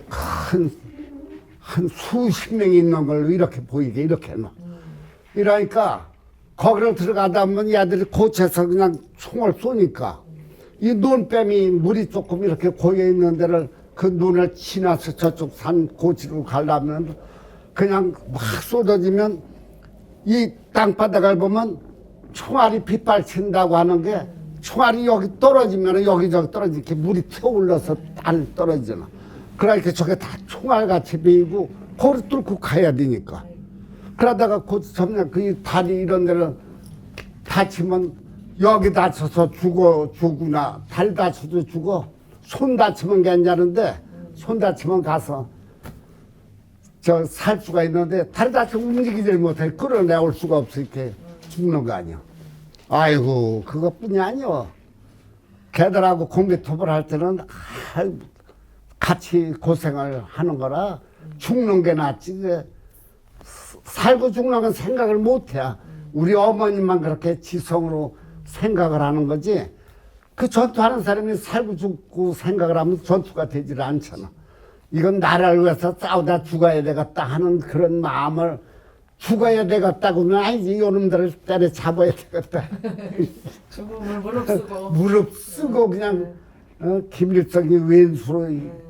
한 수십 명이 있는 걸로 이렇게 보이게 이렇게 해놔. 이러니까 거기를 들어가다 보면 얘들이 고쳐서 그냥 총을 쏘니까 이 눈뱀이 물이 조금 이렇게 고여 있는 데를 그 눈을 지나서 저쪽 산 고치로 가려면 그냥 막 쏟아지면 이 땅바닥을 보면 총알이 빗발친다고 하는 게 총알이 여기 떨어지면 여기저기 떨어지게 물이 튀어올라서 달 떨어지잖아. 그러니까 저게 다 총알같이 보이고 거기 뚫고 가야 되니까. 그러다가 곧 점령 그 다리 이런 데를 다치면 여기 다쳐서 죽구나 다리 다쳐도 죽어 손 다치면 괜찮은데 손 다치면 가서 저 살 수가 있는데 다리 다치면 움직이질 못해 끌어내올 수가 없어 이렇게 죽는 거 아니야. 아이고 그것뿐이 아니여. 걔들하고 공비 토벌할 때는 같이 고생을 하는 거라 죽는 게 낫지. 살고 죽는 건 생각을 못해. 우리 어머님만 그렇게 지성으로 생각을 하는 거지. 그 전투하는 사람이 살고 죽고 생각을 하면 전투가 되질 않잖아. 이건 나라를 위해서 싸우다 죽어야 되겠다 하는 그런 마음을 죽어야 되겠다고 하면 아니지. 이놈들을 때려잡아야 되겠다. 죽음을 무릅쓰고 무릅쓰고 그냥 김일성이 왼수로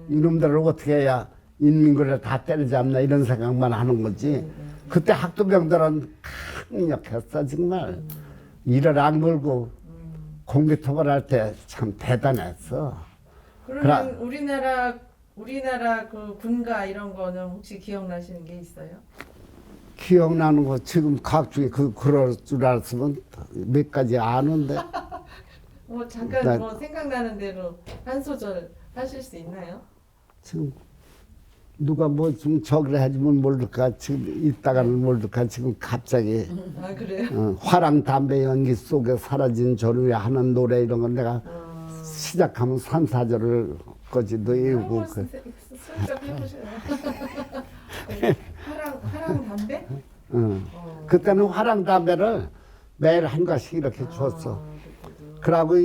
이놈들을 어떻게 해야 인민군을 다 때려잡나 이런 생각만 하는 거지. 그때 학도병들은 강력했어 정말. 이를 악물고 공비 토벌할 때 참 대단했어. 그러면 우리나라 그 군가 이런 거는 혹시 기억나시는 게 있어요? 기억나는 거 지금 각중에 그럴 줄 알았으면 몇 가지 아는데 뭐 잠깐 나- 뭐 생각나는 대로 한 소절 하실 수 있나요? 지금 누가 뭐 좀 저기를 해주면 모를까 지금 이따가는 모를까 지금 갑자기 아 그래요? 화랑 담배 연기 속에 사라진 저를 위해 하는 노래 이런 건 내가 시작하면 3, 4절을 거지도 외우고 한번 슬쩍 해보셔요. 화랑 담배? 그때는 화랑 담배를 매일 한 가씩 이렇게 줬어. 그러고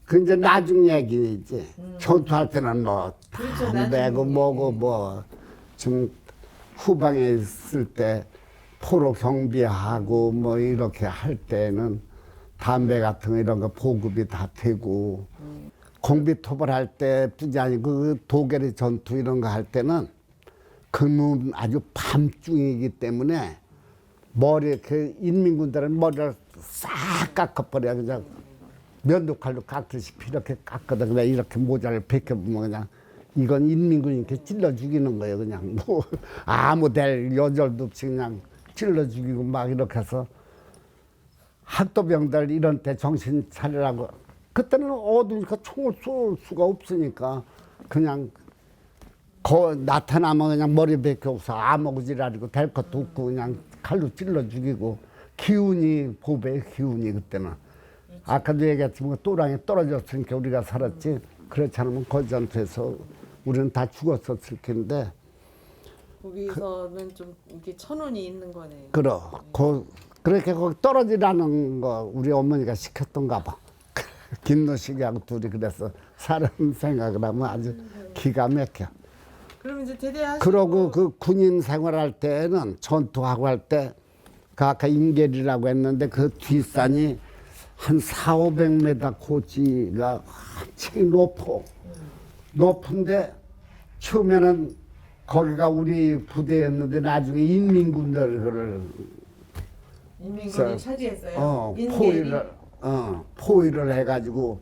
그 이제 나중 얘기지. 전투할 때는 뭐 그렇죠, 담배고 나중 뭐고 뭐 좀 후방에 있을 때 포로 경비하고 뭐 이렇게 할 때는 담배 같은 거 이런 거 보급이 다 되고 공비토벌 할 때뿐이 아니고 그 도계리 전투 이런 거 할 때는 그 눈 아주 밤중이기 때문에 머리 그 인민군들은 머리를 싹 깎아버려 그냥 면도칼로 깎듯이 이렇게 깎거든. 그냥 이렇게 모자를 벗겨보면 그냥 이건 인민군이니까 찔러 죽이는 거예요. 그냥 뭐 아무 될 여절도 없이 그냥 찔러 죽이고 막 이렇게 해서 학도병들 이런 때 정신 차리라고 그때는 어두우니까 총을 쏠 수가 없으니까 그냥 나타나면 그냥 머리 벗겨서 아무지라리고 될 것도 없고 그냥 칼로 찔러 죽이고 기운이 보배의 기운이 그때는 아까도 얘기했지만 또랑이 떨어졌으니까 우리가 살았지 그렇지 않으면 거전투에서 우리는 다 죽었었을 텐데 거기서는 좀 이게 천운이 있는 거네요. 그렇게 거기 떨어지라는 거 우리 어머니가 시켰던가 봐. 김노식이하고 둘이 그래서 사람 생각을 하면 아주 기가 막혀. 그럼 이제 대대하시고 그러고 그 군인 생활할 때는 전투하고 할 때 그 아까 인계리라고 했는데 그 뒷산이 한 400~500m 고지가 한층 높은데 처음에는 거기가 우리 부대였는데 나중에 인민군들을 인민군이 차지했어요. 인계리? 포위를 해가지고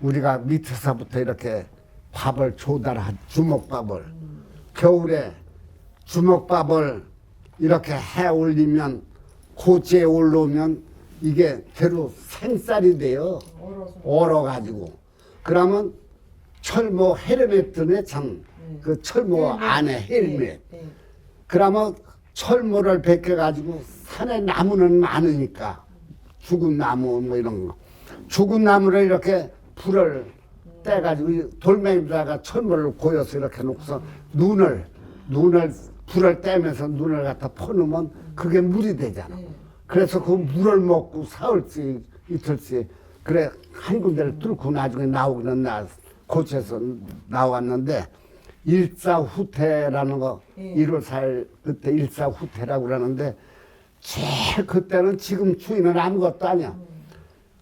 우리가 밑에서부터 이렇게 밥을 조달한 주먹밥을 겨울에 주먹밥을 이렇게 해 올리면 고지에 올라오면 이게 대로 생쌀이 돼요. 얼어가지고 그러면 철모 헬멧드네 참 그 철모 안에 헬멧. 그러면 철모를 벗겨가지고 산에 나무는 많으니까 죽은 나무 뭐 이런 거 죽은 나무를 이렇게 불을 떼가지고 돌멩이에다가 철모를 고여서 이렇게 놓고서 눈을 불을 떼면서 눈을 갖다 퍼놓으면 그게 물이 되잖아. 그래서 그 물을 먹고 사흘씩 이틀씩 그래 한 군데를 뚫고 나중에 나오기는 고쳐서 나왔는데 일사후퇴라는 거 1월 4일 그때 일사후퇴라고 그러는데 제일 그때는 지금 추위는 아무것도 아니야.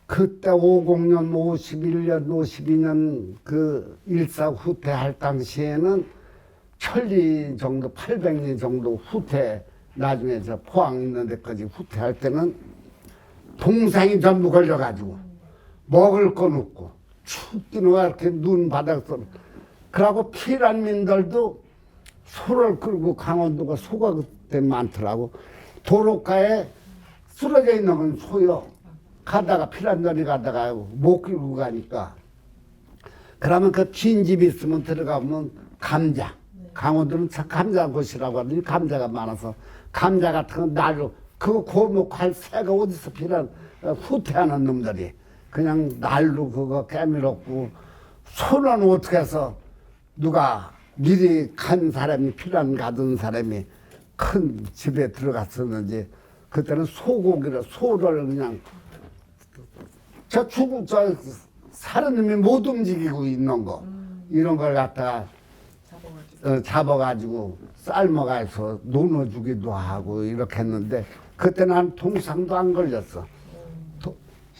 그때 50년, 51년, 52년 그 일사후퇴 할 당시에는 천리 정도, 800리 정도 후퇴 나중에 저 포항 있는 데까지 후퇴할 때는 동상이 전부 걸려가지고 먹을 건 없고 춥기는 와 이렇게 눈 바닥에서 그러고 피란민들도 소를 끌고 강원도가 소가 그때 많더라고. 도로가에 쓰러져 있는 건 소요. 가다가 피란들이 가다가 못 끌고 가니까 그러면 그 긴 집 있으면 들어가면 감자. 강원도는 감자 곳이라고 하더니 감자가 많아서 감자 같은 거 날로 그거 고목할 새가 어디서 피란 후퇴하는 놈들이 그냥 날로 그거 깨밀었고 소는 어떻게 해서 누가 미리 간 사람이 피란 가던 사람이 큰 집에 들어갔었는지 그때는 소를 그냥 저 사는 놈이 못 움직이고 있는 거 이런 걸 갖다가 잡아가지고 삶아가서 논어주기도 하고 이렇게 했는데 그때는 한 동상도 안 걸렸어.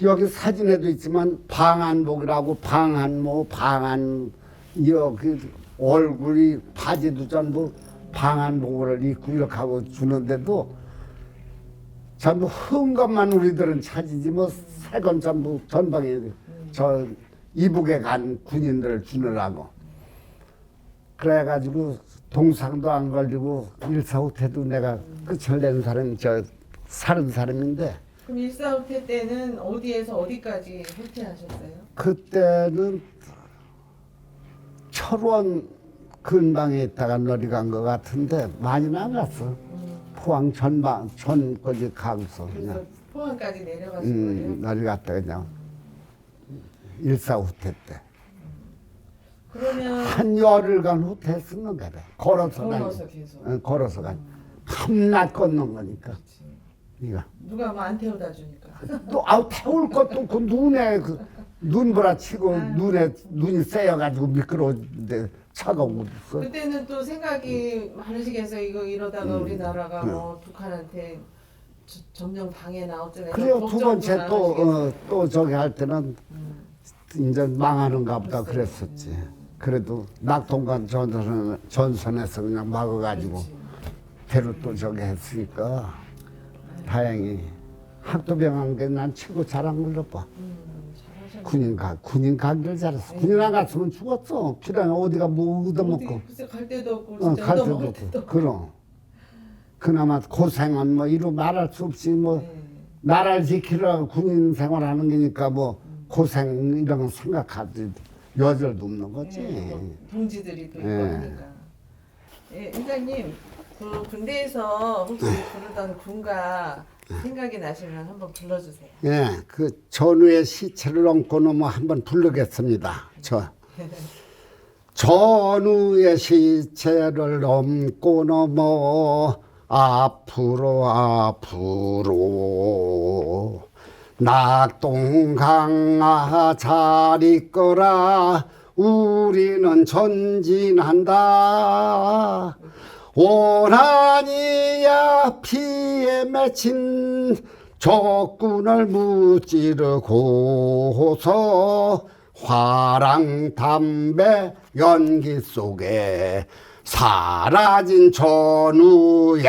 여기 사진에도 있지만 방한복이라고 방한모 여기 얼굴이 바지도 전부 방한복을 입고 이렇게 하고 주는데도 전부 흠 것만 우리들은 찾이지 뭐 새 건 전부 전방에 저 이북에 간 군인들을 주느라고 그래가지고 동상도 안 걸리고 일사후퇴도 내가 끝을 낸 사람이 사는 사람인데 그럼 일사후퇴 때는 어디에서 어디까지 후퇴하셨어요? 그때는 철원 근방에 있다가 놀이 간 것 같은데 많이 나갔어. 포항 전까지 가고서 그래서 그냥 포항까지 내려가신 거예요? 놀이 갔다 그냥 일사후퇴 때. 그러면 한 열흘간 후퇴했었는 거래. 걸어서 걸어서 계속. 걸어서 가. 밤낮 걷는 거니까. 그치. 이거. 누가 뭐 안 태워다 주니까. 또 태울 것도 없고 눈에 눈보라 치고 눈이 쎄여가지고 미끄러운데 차가 오고 있어. 그때는 또 생각이 많으시겠어요. 이러다가 우리나라가 뭐 북한한테 점령 당해나 어쩌나. 그래요. 두 번째 걱정도 또 저기 할 때는 이제 망하는가 보다 글쎄. 그랬었지. 그래도 낙동강 전선에서 그냥 막아가지고 그렇지. 배로 또 저기 했으니까 다행히 학도병한 게 난 최고 잘한 걸로 봐. 잘하셨네. 군인 가기를 잘했어. 군인 안 갔으면 죽었어. 필요하면 어디가 뭐 얻어먹고. 글쎄 갈 데도 없고 갈 진짜 데도 얻어먹을 없고. 데도 없고. 그럼. 그나마 고생은 뭐 이루 말할 수 없이 뭐 네. 나라를 지키려고 군인 생활하는 거니까 뭐 고생 이런 거 생각하지 여절도 없는 거지. 뭐 동지들이 또 있고 예. 하니까. 예, 회장님 그 군대에서 혹시 부르던 군가 생각이 나시면 한번 불러주세요. 예, 그 전우의 시체를 얹고 넘어 한번 부르겠습니다. 전우의 시체를 얹고 넘어 앞으로 낙동강아 잘 있거라 우리는 전진한다 원한이야 피에 맺힌 적군을 무찌르고서 화랑 담배 연기 속에 사라진 전우야.